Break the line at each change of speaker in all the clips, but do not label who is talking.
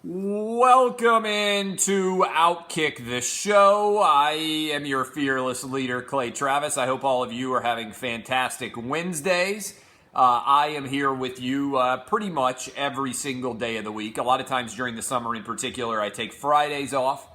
Welcome into Outkick the Show. I am your fearless leader, Clay Travis. I hope all of you are having fantastic Wednesdays. I am here with you pretty much every single day of the week. A lot of times during the summer in particular, I take Fridays off.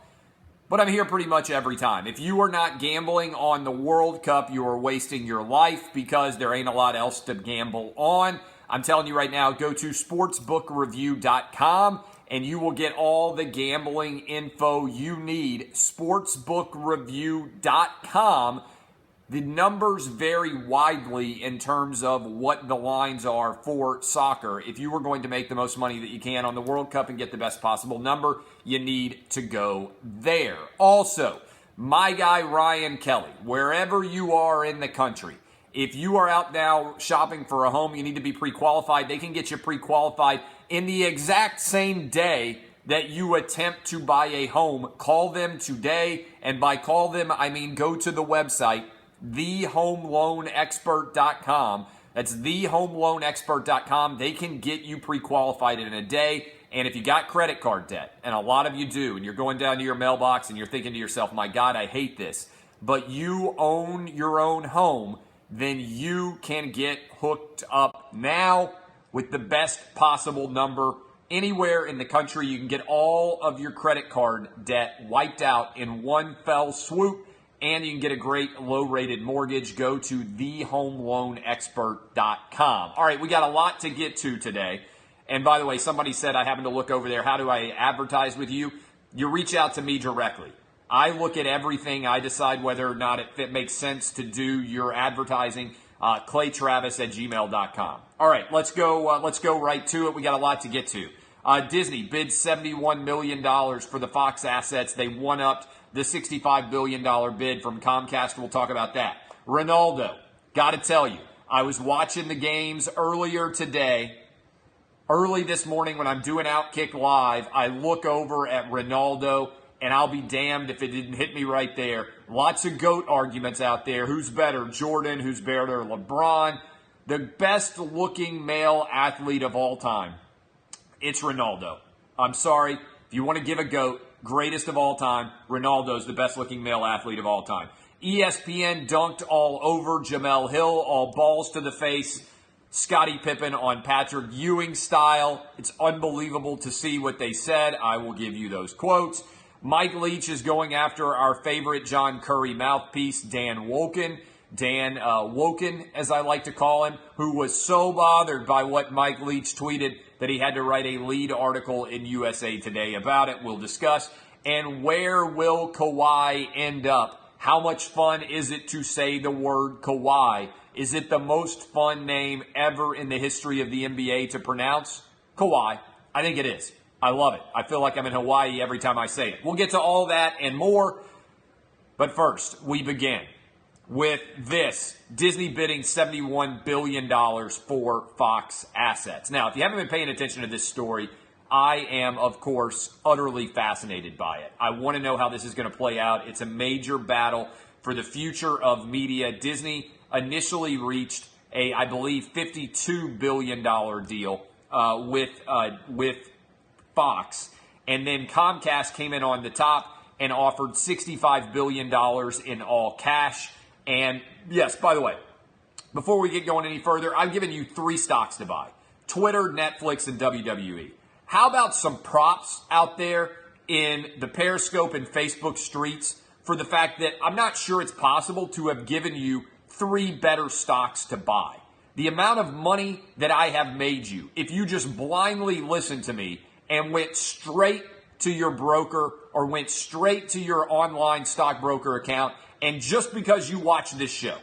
But I'm here pretty much every time. If you are not gambling on the World Cup, you are wasting your life because there ain't a lot else to gamble on. I'm telling you right now, go to sportsbookreview.com and you will get all the gambling info you need. Sportsbookreview.com. The numbers vary widely in terms of what the lines are for soccer. If you are going to make the most money that you can on the World Cup and get the best possible number, you need to go there. Also, my guy Ryan Kelly, wherever you are in the country, if you are out now shopping for a home, you need to be pre-qualified. They can get you pre-qualified in the exact same day that you attempt to buy a home. Call them today, and by call them, I mean go to the website, thehomeloanexpert.com. That's thehomeloanexpert.com. They can get you pre-qualified in a day. And if you got credit card debt, and a lot of you do, and you're going down to your mailbox and you're thinking to yourself, my God, I hate this, but you own your own home, then you can get hooked up now with the best possible number anywhere in the country. You can get all of your credit card debt wiped out in one fell swoop, and you can get a great low-rated mortgage. Go to thehomeloanexpert.com. All right, we got a lot to get to today. And by the way, somebody said I happened to look over there. How do I advertise with you? You reach out to me directly. I look at everything. I decide whether or not it makes sense to do your advertising. ClayTravis@gmail.com. All right, let's go right to it. We got a lot to get to. Disney bid $71 million for the Fox assets. They one-upped the $65 billion bid from Comcast. We'll talk about that. Ronaldo, got to tell you, I was watching the games earlier today. Early this morning when I'm doing Outkick Live, I look over at Ronaldo, and I'll be damned if it didn't hit me right there. Lots of GOAT arguments out there. Who's better, Jordan? Who's better, LeBron? The best-looking male athlete of all time, it's Ronaldo. I'm sorry. If you want to give a GOAT, greatest of all time, Ronaldo's the best-looking male athlete of all time. ESPN dunked all over Jemele Hill, all balls to the face. Scottie Pippen on Patrick Ewing style. It's unbelievable to see what they said. I will give you those quotes. Mike Leach is going after our favorite John Curry mouthpiece, Dan Wolken. Dan Wolken, as I like to call him, who was so bothered by what Mike Leach tweeted that he had to write a lead article in USA Today about it. We'll discuss. And where will Kawhi end up? How much fun is it to say the word Kawhi? Is it the most fun name ever in the history of the NBA to pronounce? Kawhi. I think it is. I love it. I feel like I'm in Hawaii every time I say it. We'll get to all that and more. But first, we begin with this. Disney bidding $71 billion for Fox assets. Now, if you haven't been paying attention to this story, I am, of course, utterly fascinated by it. I want to know how this is going to play out. It's a major battle for the future of media. Disney initially reached a, I believe, $52 billion deal with Fox, and then Comcast came in on the top and offered $65 billion in all cash. And yes, by the way, before we get going any further, I've given you 3 stocks to buy: Twitter, Netflix, and WWE. How about some props out there in the Periscope and Facebook streets for the fact that I'm not sure it's possible to have given you 3 better stocks to buy? The amount of money that I have made you, if you just blindly listen to me and went straight to your broker or went straight to your online stockbroker account, and just because you watch this show,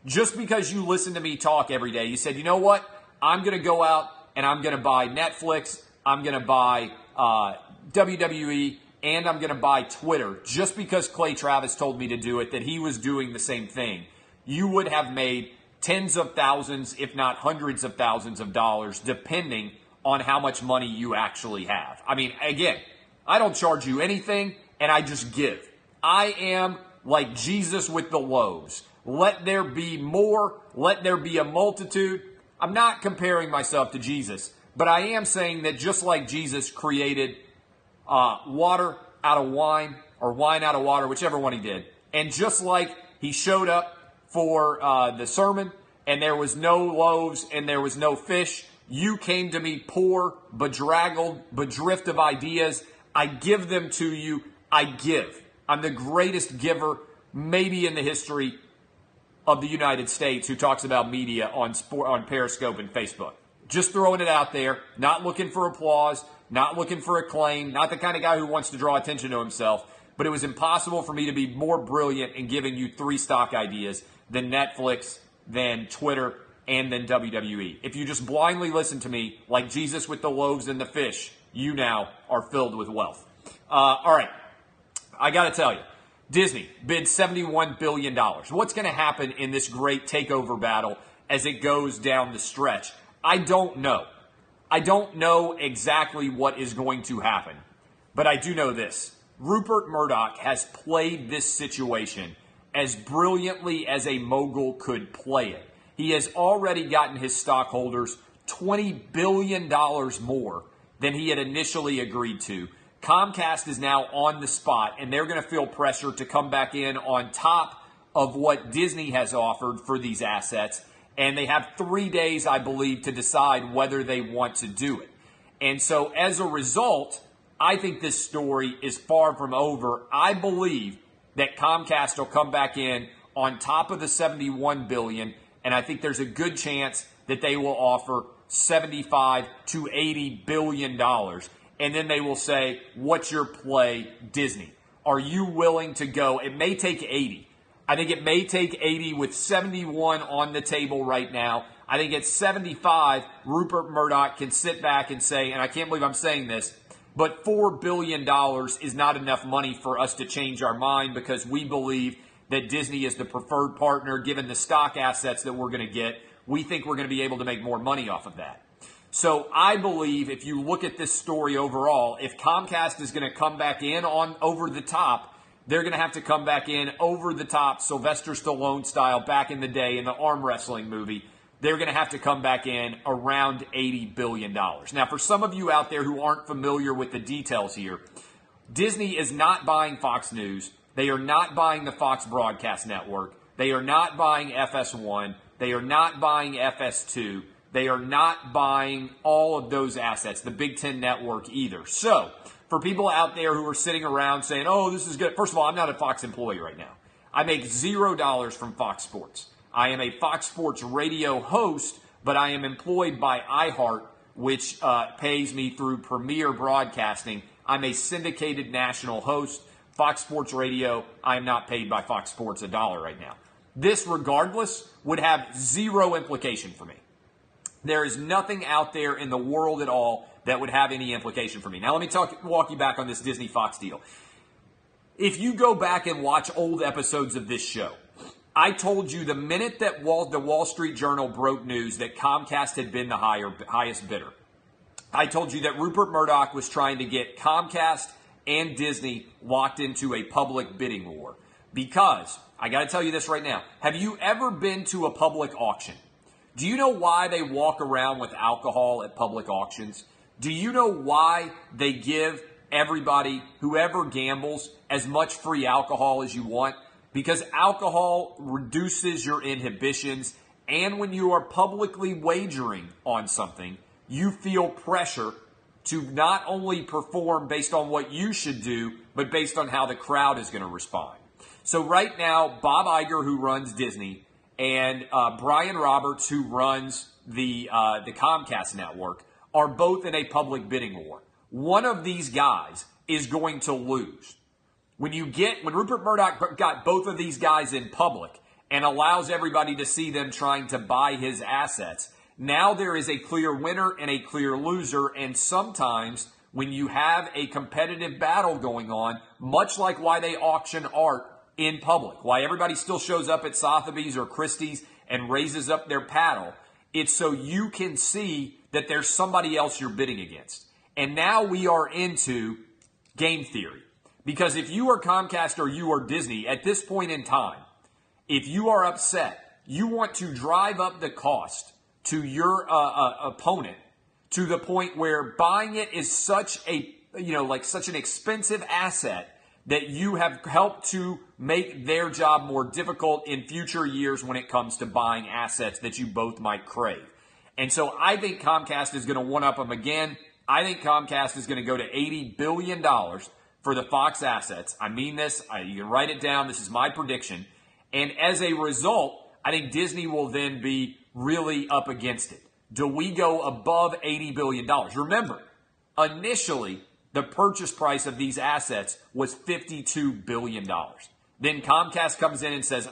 just because you listen to me talk every day, you said, you know what, I'm going to go out and I'm going to buy Netflix, I'm going to buy WWE, and I'm going to buy Twitter, just because Clay Travis told me to do it, that he was doing the same thing, you would have made tens of thousands, if not hundreds of thousands of dollars, depending on how much money you actually have. I mean, again, I don't charge you anything, and I just give. I am like Jesus with the loaves. Let there be more. Let there be a multitude. I'm not comparing myself to Jesus, but I am saying that just like Jesus created water out of wine or wine out of water, whichever one he did. And just like he showed up for the sermon and there was no loaves and there was no fish, you came to me poor, bedraggled, bedrift of ideas. I give them to you. I give. I'm the greatest giver maybe in the history of the United States who talks about media on Periscope and Facebook. Just throwing it out there, not looking for applause, not looking for acclaim, not the kind of guy who wants to draw attention to himself, but it was impossible for me to be more brilliant in giving you 3 stock ideas than Netflix, than Twitter, and than WWE. If you just blindly listen to me, like Jesus with the loaves and the fish, you now are filled with wealth. All right, I got to tell you, Disney bids $71 billion. What's going to happen in this great takeover battle as it goes down the stretch? I don't know. I don't know exactly what is going to happen, but I do know this. Rupert Murdoch has played this situation as brilliantly as a mogul could play it. He has already gotten his stockholders $20 billion more than he had initially agreed to. Comcast is now on the spot, and they're going to feel pressure to come back in on top of what Disney has offered for these assets. And they have 3 days, I believe, to decide whether they want to do it. And so as a result, I think this story is far from over. I believe that Comcast will come back in on top of the $71 billion, and I think there's a good chance that they will offer $75 to $80 billion. And then they will say, what's your play, Disney? Are you willing to go? It may take 80. I think it may take 80 with 71 on the table right now. I think at 75, Rupert Murdoch can sit back and say, and I can't believe I'm saying this, but $4 billion is not enough money for us to change our mind because we believe that Disney is the preferred partner given the stock assets that we're going to get. We think we're going to be able to make more money off of that. So I believe if you look at this story overall, if Comcast is going to come back in on over the top, they're going to have to come back in over the top, Sylvester Stallone style, back in the day in the arm wrestling movie. They're going to have to come back in around $80 billion. Now, for some of you out there who aren't familiar with the details here, Disney is not buying Fox News. They are not buying the Fox Broadcast Network. They are not buying FS1. They are not buying FS2. They are not buying all of those assets, the Big Ten Network either. So, for people out there who are sitting around saying, oh, this is good. First of all, I'm not a Fox employee right now. I make $0 from Fox Sports. I am a Fox Sports radio host, but I am employed by iHeart, which pays me through Premier Broadcasting. I'm a syndicated national host. Fox Sports Radio, I am not paid by Fox Sports $1 right now. This, regardless, would have zero implication for me. There is nothing out there in the world at all that would have any implication for me. Now, let me walk you back on this Disney-Fox deal. If you go back and watch old episodes of this show, I told you the minute that the Wall Street Journal broke news that Comcast had been the highest bidder, I told you that Rupert Murdoch was trying to get Comcast and Disney locked into a public bidding war. Because, I got to tell you this right now, have you ever been to a public auction? Do you know why they walk around with alcohol at public auctions? Do you know why they give everybody, whoever gambles, as much free alcohol as you want? Because alcohol reduces your inhibitions, and when you are publicly wagering on something, you feel pressure to not only perform based on what you should do, but based on how the crowd is going to respond. So right now, Bob Iger, who runs Disney, and Brian Roberts, who runs the Comcast network, are both in a public bidding war. One of these guys is going to lose. When Rupert Murdoch got both of these guys in public and allows everybody to see them trying to buy his assets, now there is a clear winner and a clear loser. And sometimes when you have a competitive battle going on, much like why they auction art in public, why everybody still shows up at Sotheby's or Christie's and raises up their paddle, it's so you can see that there's somebody else you're bidding against. And now we are into game theory. Because if you are Comcast or you are Disney, at this point in time, if you are upset, you want to drive up the cost to your opponent to the point where buying it is such a like such an expensive asset that you have helped to make their job more difficult in future years when it comes to buying assets that you both might crave. And so I think Comcast is going to one-up them again. I think Comcast is going to go to $80 billion for the Fox assets. I mean this. You can write it down. This is my prediction. And as a result, I think Disney will then be really up against it. Do we go above $80 billion? Remember, initially, the purchase price of these assets was $52 billion. Then Comcast comes in and says,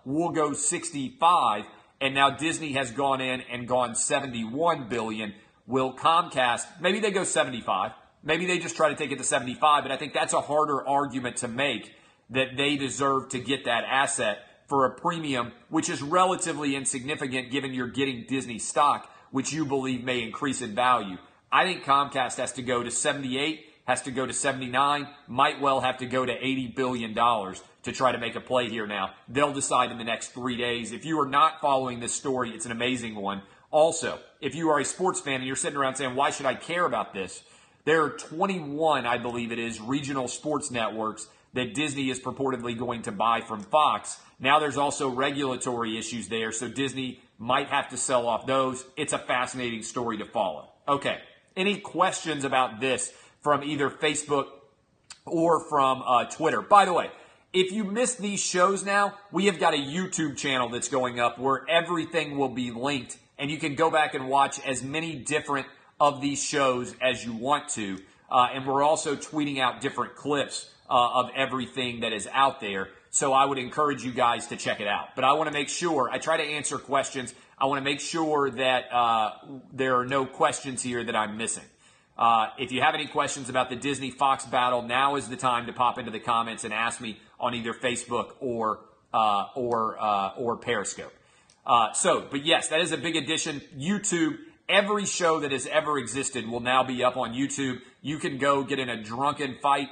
we'll go 65. And now Disney has gone in and gone $71 billion. Will Comcast, maybe they go 75. Maybe they just try to take it to 75. But I think that's a harder argument to make, that they deserve to get that asset for a premium, which is relatively insignificant given you're getting Disney stock, which you believe may increase in value. I think Comcast has to go to 78, has to go to 79, might well have to go to $80 billion to try to make a play here now. They'll decide in the next 3 days. If you are not following this story, it's an amazing one. Also, if you are a sports fan and you're sitting around saying, why should I care about this? There are 21, I believe it is, regional sports networks that Disney is purportedly going to buy from Fox. Now there's also regulatory issues there, so Disney might have to sell off those. It's a fascinating story to follow. Okay, any questions about this from either Facebook or from Twitter? By the way, if you missed these shows now, we have got a YouTube channel that's going up where everything will be linked, and you can go back and watch as many different of these shows as you want to. And we're also tweeting out different clips of everything that is out there. So I would encourage you guys to check it out. But I want to make sure, I try to answer questions. I want to make sure that there are no questions here that I'm missing. If you have any questions about the Disney-Fox battle, now is the time to pop into the comments and ask me on either Facebook or Periscope. But yes, that is a big addition. YouTube, every show that has ever existed will now be up on YouTube. You can go get in a drunken fight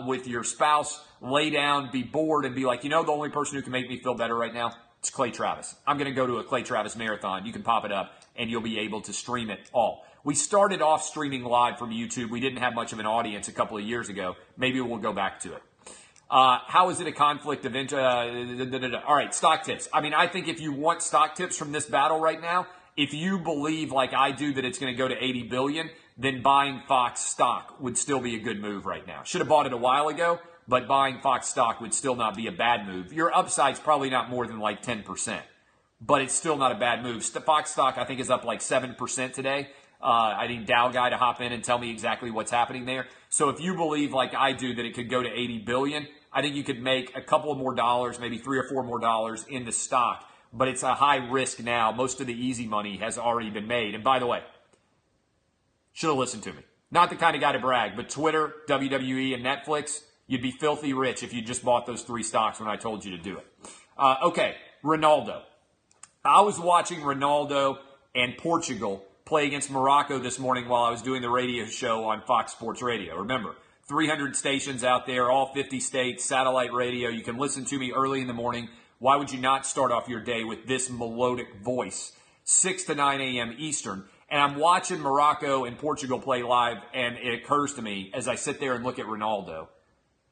with your spouse, lay down, be bored, and be like, the only person who can make me feel better right now, it's Clay Travis. I'm going to go to a Clay Travis marathon. You can pop it up, and you'll be able to stream it all. We started off streaming live from YouTube. We didn't have much of an audience a couple of years ago. Maybe we'll go back to it. How is it a conflict of interest? All right, stock tips. I think if you want stock tips from this battle right now, if you believe like I do that it's going to go to $80 billion, then buying Fox stock would still be a good move right now. Should have bought it a while ago, but buying Fox stock would still not be a bad move. Your upside's probably not more than like 10%, but it's still not a bad move. Fox stock, I think, is up like 7% today. I need Dow Guy to hop in and tell me exactly what's happening there. So if you believe like I do that it could go to $80 billion, I think you could make a couple of more dollars, maybe $3 or $4 more dollars in the stock. But it's a high risk now. Most of the easy money has already been made. And by the way, should have listened to me. Not the kind of guy to brag, but Twitter, WWE, and Netflix, you'd be filthy rich if you just bought those 3 stocks when I told you to do it. Okay, Ronaldo. I was watching Ronaldo and Portugal play against Morocco this morning while I was doing the radio show on Fox Sports Radio. Remember, 300 stations out there, all 50 states, satellite radio. You can listen to me early in the morning. Why would you not start off your day with this melodic voice? 6 to 9 a.m. Eastern. And I'm watching Morocco and Portugal play live, and it occurs to me as I sit there and look at Ronaldo,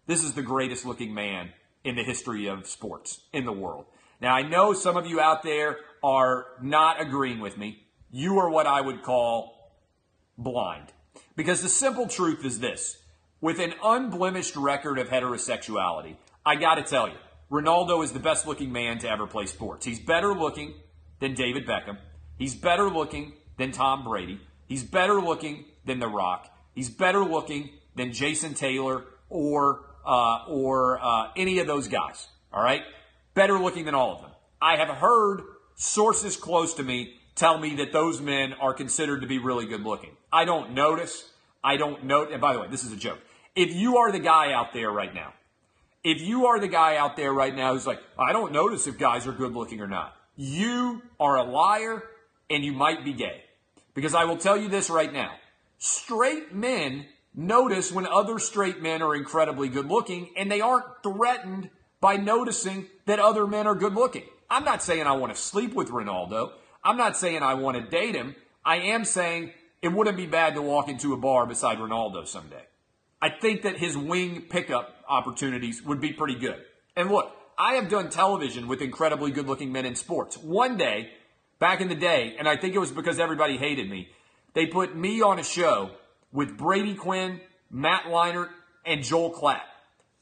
this is the greatest looking man in the history of sports in the world. Now, I know some of you out there are not agreeing with me. You are what I would call blind. Because the simple truth is this. With an unblemished record of heterosexuality, I got to tell you, Ronaldo is the best looking man to ever play sports. He's better looking than David Beckham. He's better looking than Tom Brady. He's better looking than The Rock. He's better looking than Jason Taylor or any of those guys. All right? Better looking than all of them. I have heard sources close to me tell me that those men are considered to be really good looking. I don't notice. And by the way, this is a joke. If you are the guy out there right now, who's like, I don't notice if guys are good looking or not, you are a liar and you might be gay. Because I will tell you this right now. Straight men notice when other straight men are incredibly good looking, and they aren't threatened by noticing that other men are good looking. I'm not saying I want to sleep with Ronaldo. I'm not saying I want to date him. I am saying it wouldn't be bad to walk into a bar beside Ronaldo someday. I think that his wing pickup opportunities would be pretty good. And look, I have done television with incredibly good-looking men in sports. One day, back in the day, and I think it was because everybody hated me, they put me on a show with Brady Quinn, Matt Leinart, and Joel Klatt.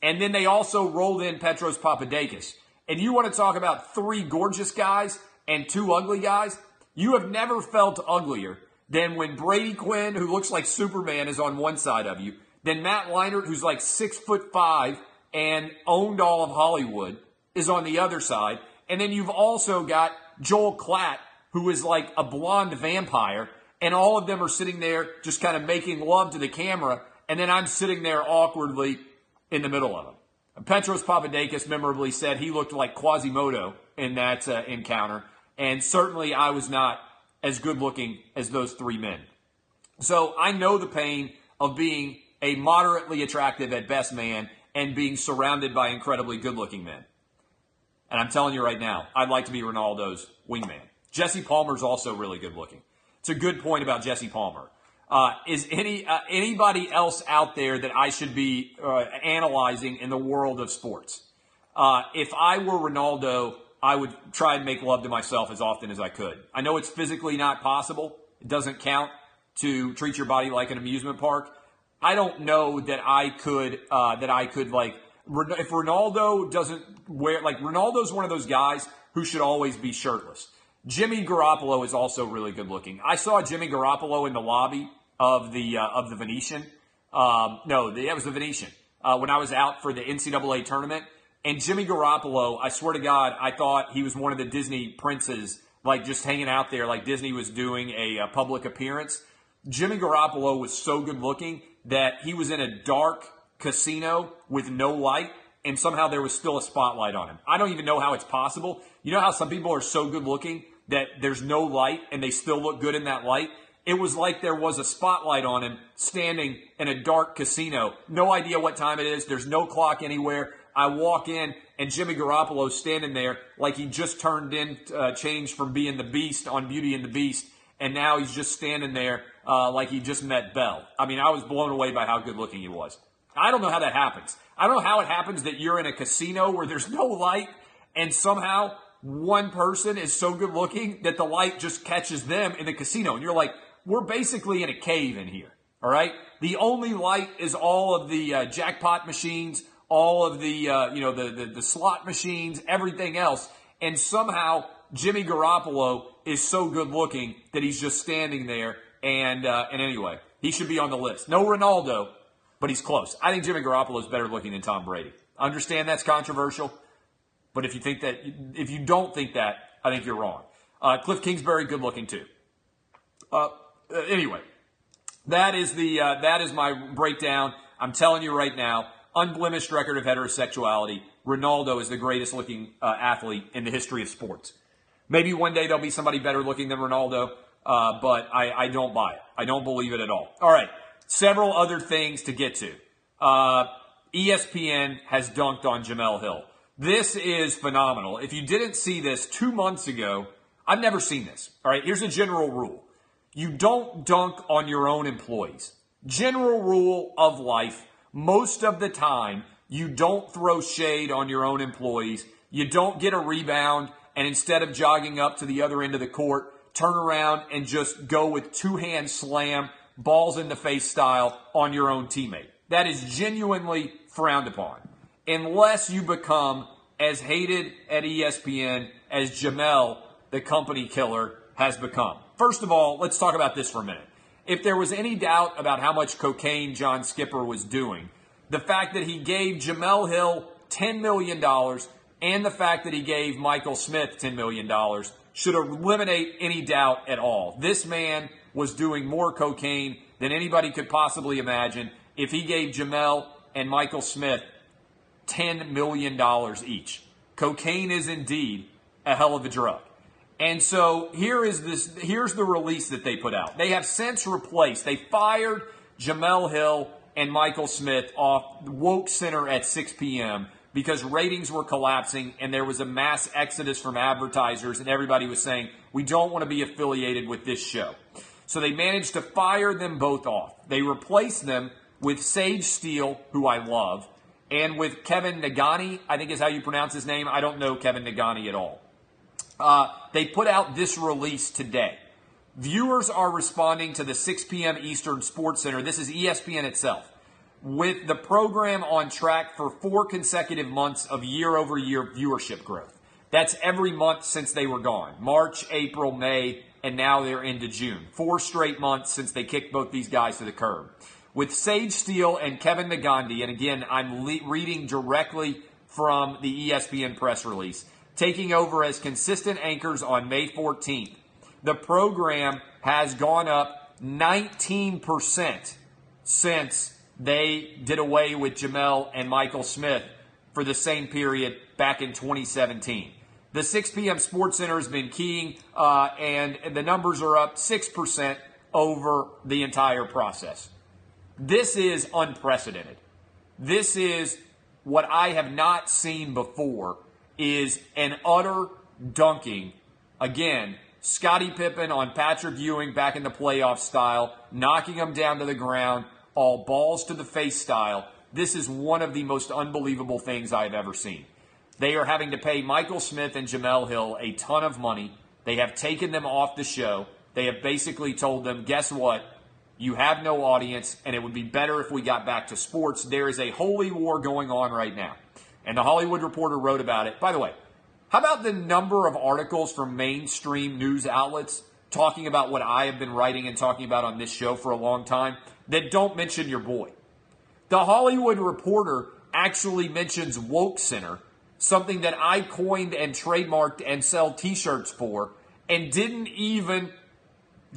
And then they also rolled in Petros Papadakis. And you want to talk about 3 gorgeous guys and 2 ugly guys? You have never felt uglier than when Brady Quinn, who looks like Superman, is on one side of you, then Matt Leinart, who's like 6'5" and owned all of Hollywood, is on the other side. And then you've also got Joel Klatt, who is like a blonde vampire, and all of them are sitting there just kind of making love to the camera, and then I'm sitting there awkwardly in the middle of them. Petros Papadakis memorably said he looked like Quasimodo in that encounter, and certainly I was not as good looking as those 3 men. So I know the pain of being a moderately attractive at best man and being surrounded by incredibly good looking men. And I'm telling you right now, I'd like to be Ronaldo's wingman. Jesse Palmer's also really good looking. It's a good point about Jesse Palmer. Is anybody else out there that I should be analyzing in the world of sports? If I were Ronaldo, I would try and make love to myself as often as I could. I know it's physically not possible. It doesn't count to treat your body like an amusement park. I don't know that I could like, if Ronaldo doesn't wear, like, Ronaldo's one of those guys who should always be shirtless. Jimmy Garoppolo is also really good looking. I saw Jimmy Garoppolo in the lobby of the Venetian. It was the Venetian when I was out for the NCAA tournament. And Jimmy Garoppolo, I swear to God, I thought he was one of the Disney princes, like just hanging out there like Disney was doing a public appearance. Jimmy Garoppolo was so good looking that he was in a dark casino with no light, and somehow there was still a spotlight on him. I don't even know how it's possible. You know how some people are so good looking that there's no light and they still look good in that light? It was like there was a spotlight on him standing in a dark casino. No idea what time it is. There's no clock anywhere. I walk in and Jimmy Garoppolo's standing there like he just changed from being the Beast on Beauty and the Beast, and now he's just standing there like he just met Belle. I mean, I was blown away by how good looking he was. I don't know how that happens. I don't know how it happens that you're in a casino where there's no light and somehow one person is so good looking that the light just catches them in the casino. And you're like, we're basically in a cave in here, all right? The only light is all of the jackpot machines, all of the the slot machines, everything else. And somehow Jimmy Garoppolo is so good looking that he's just standing there. And anyway, he should be on the list. No Ronaldo, but he's close. I think Jimmy Garoppolo is better looking than Tom Brady. I understand that's controversial, but if you don't think that, I think you're wrong. Cliff Kingsbury, good looking too. Anyway, that is my breakdown. I'm telling you right now, unblemished record of heterosexuality. Ronaldo is the greatest looking athlete in the history of sports. Maybe one day there'll be somebody better looking than Ronaldo, but I don't buy it. I don't believe it at all. All right, several other things to get to. ESPN has dunked on Jemele Hill. This is phenomenal. If you didn't see this 2 months ago, I've never seen this. All right, here's a general rule. You don't dunk on your own employees. General rule of life. Most of the time, you don't throw shade on your own employees. You don't get a rebound, and instead of jogging up to the other end of the court, turn around and just go with two-hand slam, balls in the face style on your own teammate. That is genuinely frowned upon. Unless you become as hated at ESPN as Jemele, the company killer, has become. First of all, let's talk about this for a minute. If there was any doubt about how much cocaine John Skipper was doing, the fact that he gave Jemele Hill $10 million and the fact that he gave Michael Smith $10 million should eliminate any doubt at all. This man was doing more cocaine than anybody could possibly imagine if he gave Jemele and Michael Smith $10 million each. Cocaine is indeed a hell of a drug. And so here's the release that they put out. They have since replaced, they fired Jemele Hill and Michael Smith off the Woke Center at 6 p.m. because ratings were collapsing and there was a mass exodus from advertisers and everybody was saying, we don't want to be affiliated with this show. So they managed to fire them both off. They replaced them with Sage Steele, who I love, and with Kevin Nagani, I think is how you pronounce his name. I don't know Kevin Nagani at all. They put out this release today. Viewers are responding to the 6 p.m. Eastern Sports Center. This is ESPN itself. With the program on track for 4 consecutive months of year-over-year viewership growth. That's every month since they were gone. March, April, May, and now they're into June. 4 straight months since they kicked both these guys to the curb. With Sage Steele and Kevin Nagandi, and again, I'm reading directly from the ESPN press release, taking over as consistent anchors on May 14th. The program has gone up 19% since they did away with Jemele and Michael Smith for the same period back in 2017. The 6 p.m. Sports Center has been keying, and the numbers are up 6% over the entire process. This is unprecedented. This is what I have not seen before, is an utter dunking. Again, Scottie Pippen on Patrick Ewing back in the playoff style, knocking him down to the ground, all balls to the face style. This is one of the most unbelievable things I've ever seen. They are having to pay Michael Smith and Jemele Hill a ton of money. They have taken them off the show. They have basically told them, guess what? You have no audience, and it would be better if we got back to sports. There is a holy war going on right now. And the Hollywood Reporter wrote about it. By the way, how about the number of articles from mainstream news outlets talking about what I have been writing and talking about on this show for a long time that don't mention your boy? The Hollywood Reporter actually mentions Woke Center, something that I coined and trademarked and sell t-shirts for, and didn't even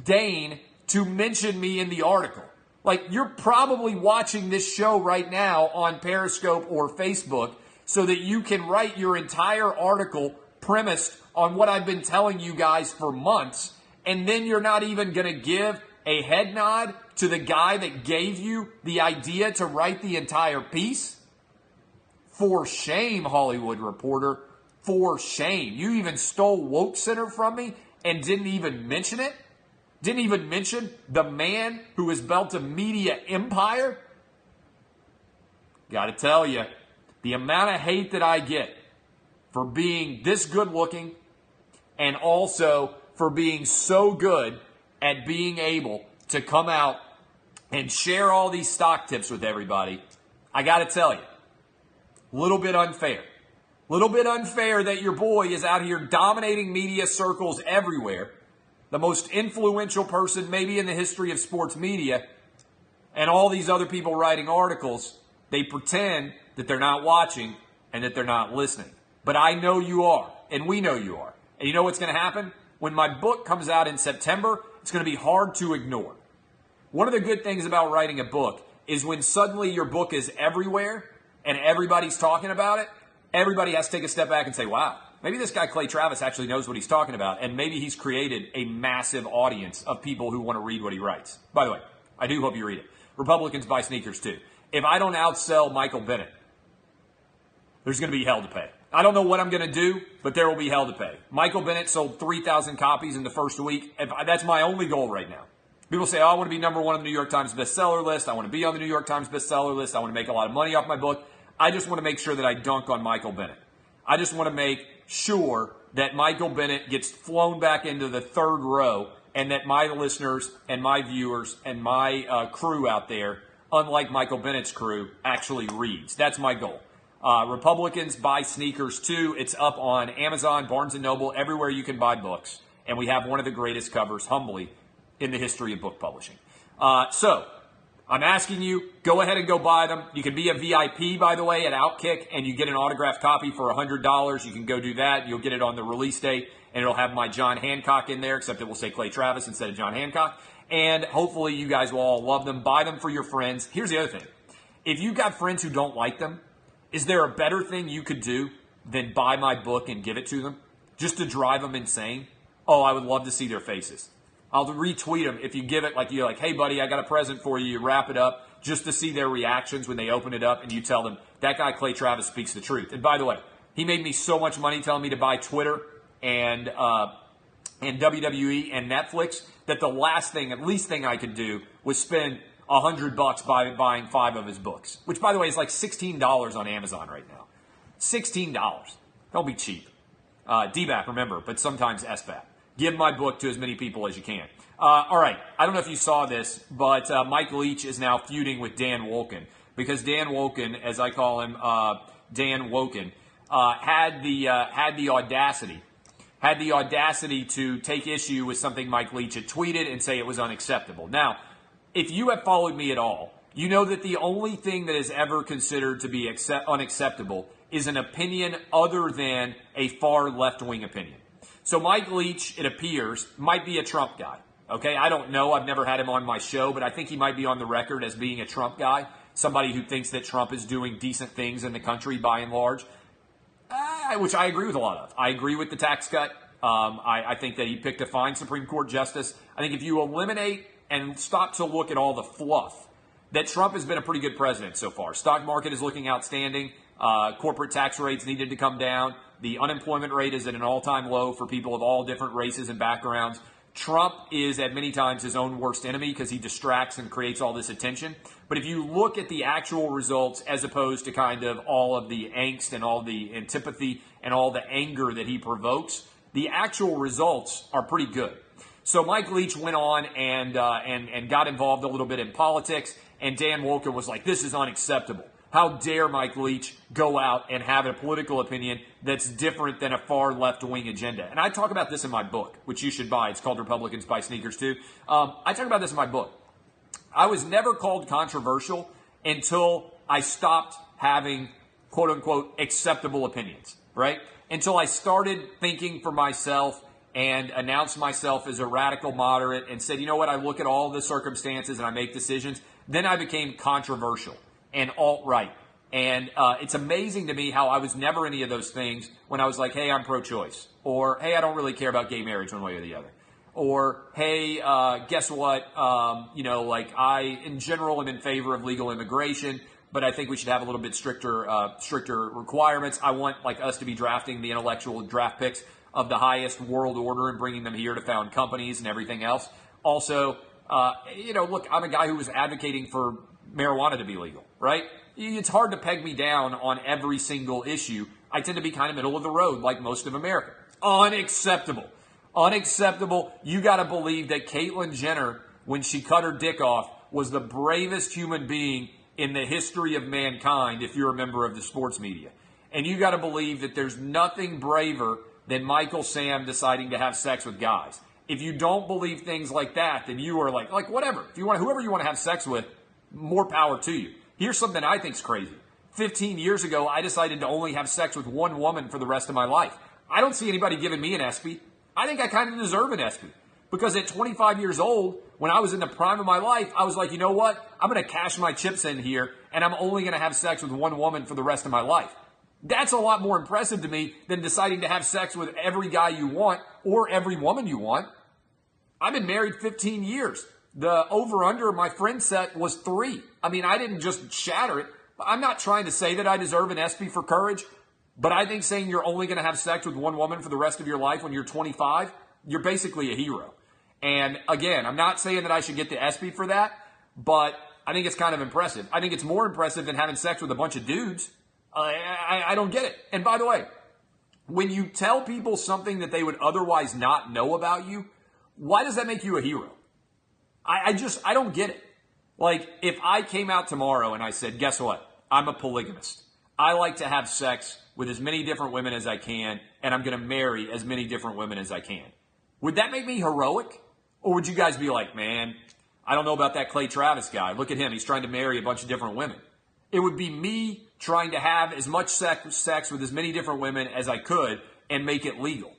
deign to mention me in the article. Like, you're probably watching this show right now on Periscope or Facebook so that you can write your entire article premised on what I've been telling you guys for months, and then you're not even going to give a head nod to the guy that gave you the idea to write the entire piece? For shame, Hollywood Reporter. For shame. You even stole Woke Center from me and didn't even mention it? Didn't even mention the man who has built a media empire? Gotta tell you, the amount of hate that I get for being this good looking and also for being so good at being able to come out and share all these stock tips with everybody, I got to tell you, a little bit unfair. A little bit unfair that your boy is out here dominating media circles everywhere, the most influential person maybe in the history of sports media, and all these other people writing articles, they pretend that they're not watching and that they're not listening. But I know you are, and we know you are. And you know what's going to happen? When my book comes out in September, it's going to be hard to ignore. One of the good things about writing a book is when suddenly your book is everywhere and everybody's talking about it, everybody has to take a step back and say, wow, maybe this guy Clay Travis actually knows what he's talking about, and maybe he's created a massive audience of people who want to read what he writes. By the way, I do hope you read it. Republicans buy sneakers too. If I don't outsell Michael Bennett, there's going to be hell to pay. I don't know what I'm going to do, but there will be hell to pay. Michael Bennett sold 3,000 copies in the first week. That's my only goal right now. People say, oh, I want to be number one on the New York Times bestseller list. I want to be on the New York Times bestseller list. I want to make a lot of money off my book. I just want to make sure that I dunk on Michael Bennett. I just want to make sure that Michael Bennett gets flown back into the third row and that my listeners and my viewers and my crew out there, unlike Michael Bennett's crew, actually reads. That's my goal. Republicans buy sneakers too. It's up on Amazon, Barnes & Noble, everywhere you can buy books. And we have one of the greatest covers, humbly, in the history of book publishing. So, I'm asking you, go ahead and go buy them. You can be a VIP, by the way, at Outkick, and you get an autographed copy for $100. You can go do that. You'll get it on the release date, and it'll have my John Hancock in there, except it will say Clay Travis instead of John Hancock. And hopefully you guys will all love them. Buy them for your friends. Here's the other thing. If you've got friends who don't like them, is there a better thing you could do than buy my book and give it to them? Just to drive them insane? Oh, I would love to see their faces. I'll retweet them if you give it like you're like, hey, buddy, I got a present for you. You wrap it up just to see their reactions when they open it up, and you tell them, that guy Clay Travis speaks the truth. And by the way, he made me so much money telling me to buy Twitter and and WWE and Netflix that the least thing I could do was spend $100 by buying 5 of his books, which, by the way, is like $16 on Amazon right now. $16. Don't be cheap. DBAP, remember, but sometimes SBAP. Give my book to as many people as you can. All right. I don't know if you saw this, but Mike Leach is now feuding with Dan Wolken because Dan Wolken, as I call him, Dan Wolken, had the audacity to take issue with something Mike Leach had tweeted and say it was unacceptable. Now, if you have followed me at all, you know that the only thing that is ever considered to be unacceptable is an opinion other than a far left-wing opinion. So Mike Leach, it appears, might be a Trump guy. Okay, I don't know. I've never had him on my show, but I think he might be on the record as being a Trump guy, somebody who thinks that Trump is doing decent things in the country by and large, which I agree with a lot of. I agree with the tax cut. I think that he picked a fine Supreme Court justice. I think if you eliminate and stop to look at all the fluff, that Trump has been a pretty good president so far. Stock market is looking outstanding. Corporate tax rates needed to come down. The unemployment rate is at an all-time low for people of all different races and backgrounds. Trump is at many times his own worst enemy because he distracts and creates all this attention. But if you look at the actual results as opposed to kind of all of the angst and all the antipathy and all the anger that he provokes, the actual results are pretty good. So Mike Leach went on and got involved a little bit in politics, and Dan Wolken was like, this is unacceptable. How dare Mike Leach go out and have a political opinion that's different than a far left-wing agenda? And I talk about this in my book, which you should buy. It's called Republicans Buy Sneakers Too. I talk about this in my book. I was never called controversial until I stopped having, quote-unquote, acceptable opinions, right? Until I started thinking for myself and announced myself as a radical moderate and said, you know what, I look at all the circumstances and I make decisions. Then I became controversial and alt-right. And it's amazing to me how I was never any of those things when I was like, hey, I'm pro-choice. Or, hey, I don't really care about gay marriage one way or the other. Or, hey, guess what? I, in general, am in favor of legal immigration, but I think we should have a little bit stricter requirements. I want, us to be drafting the intellectual draft picks of the highest world order and bringing them here to found companies and everything else. Also, look, I'm a guy who was advocating for marijuana to be legal, right? It's hard to peg me down on every single issue. I tend to be kind of middle of the road like most of America. Unacceptable. Unacceptable. You got to believe that Caitlyn Jenner, when she cut her dick off, was the bravest human being in the history of mankind, if you're a member of the sports media. And you got to believe that there's nothing braver than Michael Sam deciding to have sex with guys. If you don't believe things like that, then you are like whatever. If you want, whoever you want to have sex with, more power to you. Here's something I think's crazy. 15 years ago, I decided to only have sex with one woman for the rest of my life. I don't see anybody giving me an ESPY. I think I kind of deserve an ESPY. Because at 25 years old, when I was in the prime of my life, I was like, you know what? I'm going to cash my chips in here, and I'm only going to have sex with one woman for the rest of my life. That's a lot more impressive to me than deciding to have sex with every guy you want or every woman you want. I've been married 15 years. The over-under my friend set was 3. I mean, I didn't just shatter it. I'm not trying to say that I deserve an ESPY for courage, but I think saying you're only going to have sex with one woman for the rest of your life when you're 25, you're basically a hero. And again, I'm not saying that I should get the ESPY for that, but I think it's kind of impressive. I think it's more impressive than having sex with a bunch of dudes. I don't get it. And by the way, when you tell people something that they would otherwise not know about you, why does that make you a hero? I don't get it. Like, if I came out tomorrow and I said, guess what? I'm a polygamist. I like to have sex with as many different women as I can, and I'm going to marry as many different women as I can. Would that make me heroic? Or would you guys be like, man, I don't know about that Clay Travis guy. Look at him. He's trying to marry a bunch of different women. It would be me trying to have as much sex with as many different women as I could and make it legal.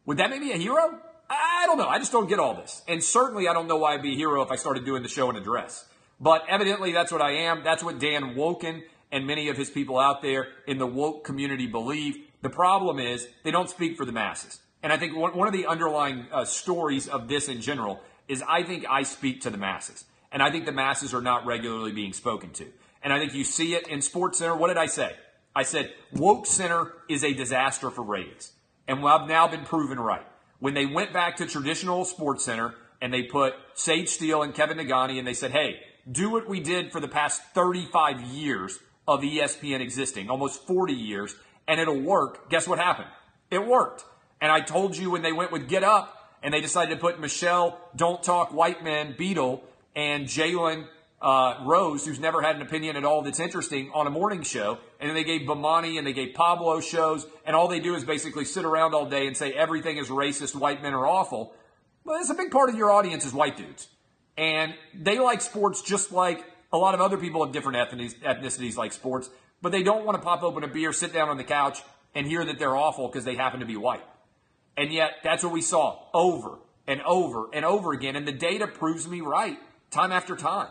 Would that make me a hero? I don't know. I just don't get all this. And certainly I don't know why I'd be a hero if I started doing the show in a dress. But evidently that's what I am. That's what Dan Wolken and many of his people out there in the woke community believe. The problem is they don't speak for the masses. And I think one of the underlying stories of this in general is I think I speak to the masses. And I think the masses are not regularly being spoken to. And I think you see it in SportsCenter. What did I say? I said, Woke Center is a disaster for ratings. And I've now been proven right. when they went back to traditional Sports Center and they put Sage Steele and Kevin Nagani and they said, hey, do what we did for the past 35 years of ESPN existing, almost 40 years, and it'll work. Guess what happened? It worked. And I told you when they went with Get Up and they decided to put Michelle Don't Talk White Men Beadle and Jalen Rose, who's never had an opinion at all that's interesting, on a morning show, and then they gave Bomani and they gave Pablo shows, and all they do is basically sit around all day and say everything is racist, white men are awful. Well, it's a big part of your audience is white dudes. And they like sports just like a lot of other people of different ethnicities like sports, but they don't want to pop open a beer, sit down on the couch, and hear that they're awful because they happen to be white. And yet, that's what we saw over and over and over again, and the data proves me right time after time.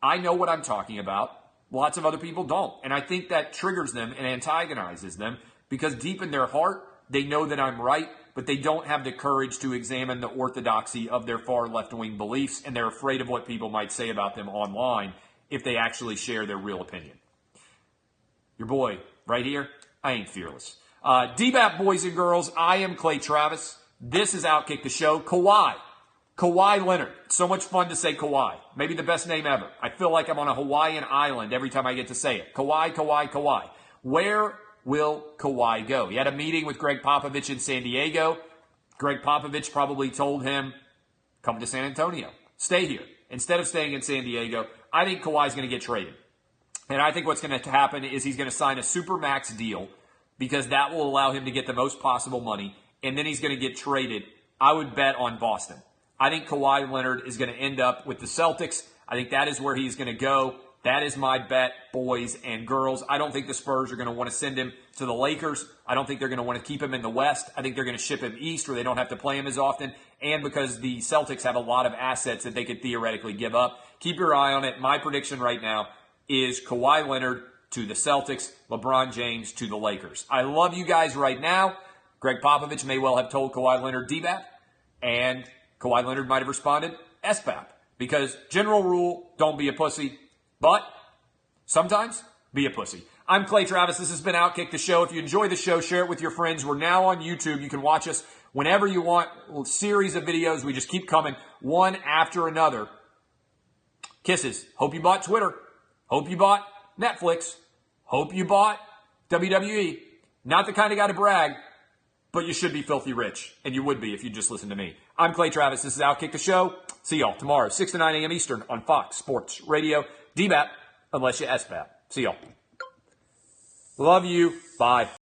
I know what I'm talking about. Lots of other people don't. And I think that triggers them and antagonizes them because deep in their heart, they know that I'm right, but they don't have the courage to examine the orthodoxy of their far left-wing beliefs, and they're afraid of what people might say about them online if they actually share their real opinion. Your boy, right here, I ain't fearless. DBAP boys and girls, I am Clay Travis. This is Outkick the Show. Kawhi Leonard. It's so much fun to say Kawhi. Maybe the best name ever. I feel like I'm on a Hawaiian island every time I get to say it. Kawhi. Where will Kawhi go? He had a meeting with Greg Popovich in San Diego. Greg Popovich probably told him, come to San Antonio. Stay here. Instead of staying in San Diego, I think Kawhi's going to get traded. And I think what's going to happen is he's going to sign a supermax deal because that will allow him to get the most possible money. And then he's going to get traded. I would bet on Boston. I think Kawhi Leonard is going to end up with the Celtics. I think that is where he's going to go. That is my bet, boys and girls. I don't think the Spurs are going to want to send him to the Lakers. I don't think they're going to want to keep him in the West. I think they're going to ship him east where they don't have to play him as often. And because the Celtics have a lot of assets that they could theoretically give up. Keep your eye on it. My prediction right now is Kawhi Leonard to the Celtics, LeBron James to the Lakers. I love you guys right now. Greg Popovich may well have told Kawhi Leonard DBAP, and Kawhi Leonard might have responded SBAP, because general rule, don't be a pussy, but sometimes be a pussy. I'm Clay Travis. This has been Outkick the Show. If you enjoy the show, share it with your friends. We're now on YouTube. You can watch us whenever you want. A series of videos. We just keep coming one after another. Kisses. Hope you bought Twitter. Hope you bought Netflix. Hope you bought WWE. Not the kind of guy to brag, but you should be filthy rich. And you would be if you just listened to me. I'm Clay Travis. This is Outkick the Show. See y'all tomorrow, 6 to 9 a.m. Eastern on Fox Sports Radio. DBAP, unless you SBAP. See y'all. Love you. Bye.